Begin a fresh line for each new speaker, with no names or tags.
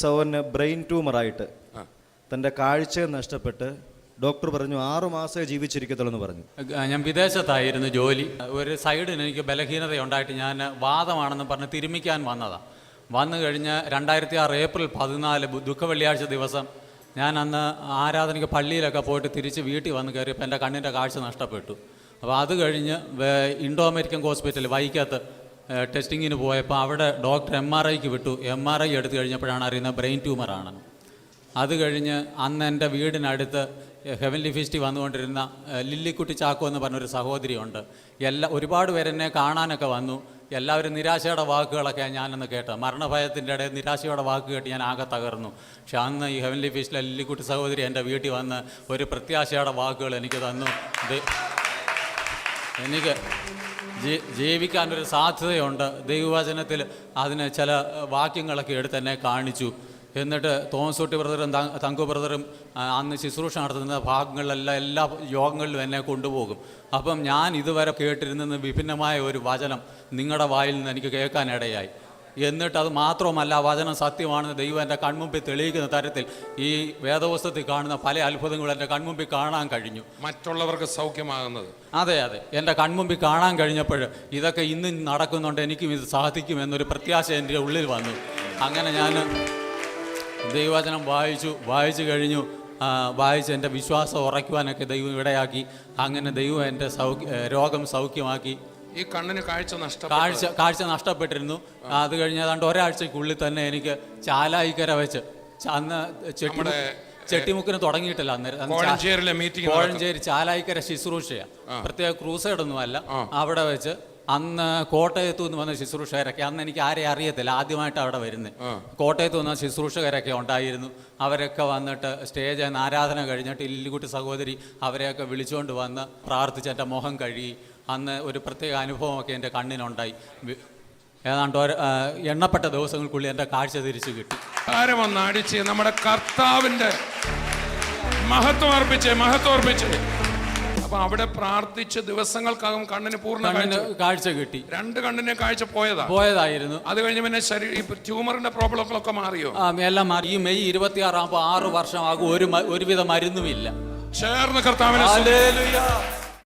സഹോദരന് ബ്രെയിൻ ട്യൂമറായിട്ട് തൻ്റെ കാഴ്ച നഷ്ടപ്പെട്ട് ഡോക്ടർ പറഞ്ഞു 6 മാസമേ ജീവിച്ചിരിക്കത്തുള്ളൂ എന്ന് പറഞ്ഞു.
ഞാൻ വിദേശത്തായിരുന്നു ജോലി. ഒരു സൈഡിന് എനിക്ക് ബലഹീനതയുണ്ടായിട്ട് ഞാൻ വാദമാണെന്ന് പറഞ്ഞ് തിരുമിക്കാൻ വന്നതാണ്. വന്നു കഴിഞ്ഞ് 2006 ഏപ്രിൽ 14 ദുഃഖ വെള്ളിയാഴ്ച ദിവസം ഞാൻ അന്ന് ആരാധനയ്ക്ക് പള്ളിയിലൊക്കെ പോയിട്ട് തിരിച്ച് വീട്ടിൽ വന്ന് കയറിയപ്പോൾ എൻ്റെ കണ്ണിൻ്റെ കാഴ്ച നഷ്ടപ്പെട്ടു. അപ്പോൾ അത് കഴിഞ്ഞ് ഇൻഡോ അമേരിക്കൻ ഹോസ്പിറ്റൽ വൈക്കത്ത് ടെസ്റ്റിങ്ങിന് പോയപ്പോൾ അവിടെ ഡോക്ടർ MRIക്ക് വിട്ടു. MRI എടുത്തു കഴിഞ്ഞപ്പോഴാണ് അറിയുന്നത് ബ്രെയിൻ ട്യൂമറാണെന്ന്. അത് കഴിഞ്ഞ് അന്ന് എൻ്റെ വീടിനടുത്ത് ഹെവൻലി ഫീസ്റ്റ് വന്നുകൊണ്ടിരുന്ന ലില്ലിക്കുട്ടി ചാക്കോ എന്ന് പറഞ്ഞൊരു സഹോദരിയുണ്ട്. ഒരുപാട് പേരെന്നെ കാണാനൊക്കെ വന്നു. എല്ലാവരും നിരാശയുടെ വാക്കുകളൊക്കെ ഞാനന്ന് കേട്ടത്. മരണഭയത്തിൻ്റെ ഇടയിൽ നിരാശയുടെ വാക്ക് കേട്ട് ഞാൻ ആകെ തകർന്നു. പക്ഷെ അന്ന് ഈ ഹെവൻലി ഫീസ്റ്റിലെ ലില്ലിക്കുട്ടി സഹോദരി എൻ്റെ വീട്ടിൽ വന്ന് ഒരു പ്രത്യാശയുടെ വാക്കുകൾ എനിക്ക് തന്നു. എനിക്ക് ജീവിക്കാനൊരു സാധ്യതയുണ്ട്. ദൈവവചനത്തിൽ അതിന് ചില വാക്യങ്ങളൊക്കെ എടുത്ത് എന്നെ കാണിച്ചു. എന്നിട്ട് തോമസ് കുട്ടി ബ്രദറും തങ്കു ബ്രദറും അന്ന് ശുശ്രൂഷ നടത്തുന്ന ഭാഗങ്ങളിലെല്ലാം എല്ലാ യോഗങ്ങളിലും എന്നെ കൊണ്ടുപോകും. അപ്പം ഞാൻ ഇതുവരെ കേട്ടിരുന്ന വിഭിന്നമായ ഒരു വചനം നിങ്ങളുടെ വായിൽ നിന്ന് എനിക്ക് കേൾക്കാനിടയായി. എന്നിട്ട് അത് മാത്രമല്ല, വചനം സത്യമാണെന്ന് ദൈവം എൻ്റെ കൺമുമ്പിൽ തെളിയിക്കുന്ന തരത്തിൽ ഈ വേദപുസ്തകത്തിൽ കാണുന്ന പല അത്ഭുതങ്ങളും എൻ്റെ കൺമുമ്പിൽ കാണാൻ കഴിഞ്ഞു.
മറ്റുള്ളവർക്ക് സൗഖ്യമാകുന്നത്
അതെ എൻ്റെ കൺമുമ്പിൽ കാണാൻ കഴിഞ്ഞപ്പോൾ ഇതൊക്കെ ഇന്ന് നടക്കുന്നുണ്ട്, എനിക്കും ഇത് സാധിക്കുമെന്നൊരു പ്രത്യാശ എൻ്റെ ഉള്ളിൽ വന്നു. അങ്ങനെ ഞാൻ ദൈവവചനം വായിച്ചു കഴിഞ്ഞു. വായിച്ച് എൻ്റെ വിശ്വാസം ഉറയ്ക്കുവാനൊക്കെ ദൈവം ഇടയാക്കി. അങ്ങനെ ദൈവം എൻ്റെ രോഗം സൗഖ്യമാക്കി.
ഈ കണ്ണിന്
കാഴ്ച നഷ്ടപ്പെട്ടിരുന്നു. അത് കഴിഞ്ഞ് ഏതാണ്ട് ഒരാഴ്ചക്കുള്ളിൽ തന്നെ എനിക്ക് ചാലായിക്കര വെച്ച് അന്ന് ചെട്ടിമുക്കിന് തുടങ്ങിയിട്ടില്ല, അന്നേരം കോഴഞ്ചേരി ചാലായിക്കര ശുശ്രൂഷയാണ്, പ്രത്യേക ക്രൂസൈഡൊന്നുമല്ല. അവിടെ വെച്ച് അന്ന് കോട്ടയത്തു നിന്ന് വന്ന ശുശ്രൂഷകരൊക്കെ, അന്ന് എനിക്ക് ആരെയും അറിയത്തില്ല, ആദ്യമായിട്ട് അവിടെ വരുന്നത്. കോട്ടയത്ത് വന്ന ശുശ്രൂഷകരൊക്കെ ഉണ്ടായിരുന്നു. അവരൊക്കെ വന്നിട്ട് സ്റ്റേജിൽ നിന്ന് ആരാധന കഴിഞ്ഞിട്ട് ലില്ലിക്കുട്ടി സഹോദരി അവരെയൊക്കെ വിളിച്ചുകൊണ്ട് വന്ന് പ്രാർത്ഥിച്ച് എൻ്റെ മുഖം കഴുകി. അന്ന് ഒരു പ്രത്യേക അനുഭവമൊക്കെ എൻ്റെ കണ്ണിനുണ്ടായി. ഏതാണ്ട് എണ്ണപ്പെട്ട ദിവസങ്ങൾക്കുള്ളിൽ എൻ്റെ കാഴ്ച തിരിച്ചു കിട്ടി.
അടിച്ച് നമ്മുടെ കർത്താവിൻ്റെ മഹത്വം അർപ്പിച്ചേ. അപ്പൊ അവിടെ പ്രാർത്ഥിച്ച ദിവസങ്ങൾക്കകം കണ്ണിന് പൂർണ്ണ
കാഴ്ച കിട്ടി.
2 കണ്ണിന് കാഴ്ച പോയതായിരുന്നു. അത് കഴിഞ്ഞ് പിന്നെ ട്യൂമറിന്റെ പ്രോബ്ലങ്ങളൊക്കെ മാറിയോ?
എല്ലാം മാറി. ഈ മെയ് 26 ആകുമ്പോൾ 6 വർഷമാകും. ഒരുവിധ മരുന്നുമില്ല.
ചേർന്ന് കർത്താവിനെ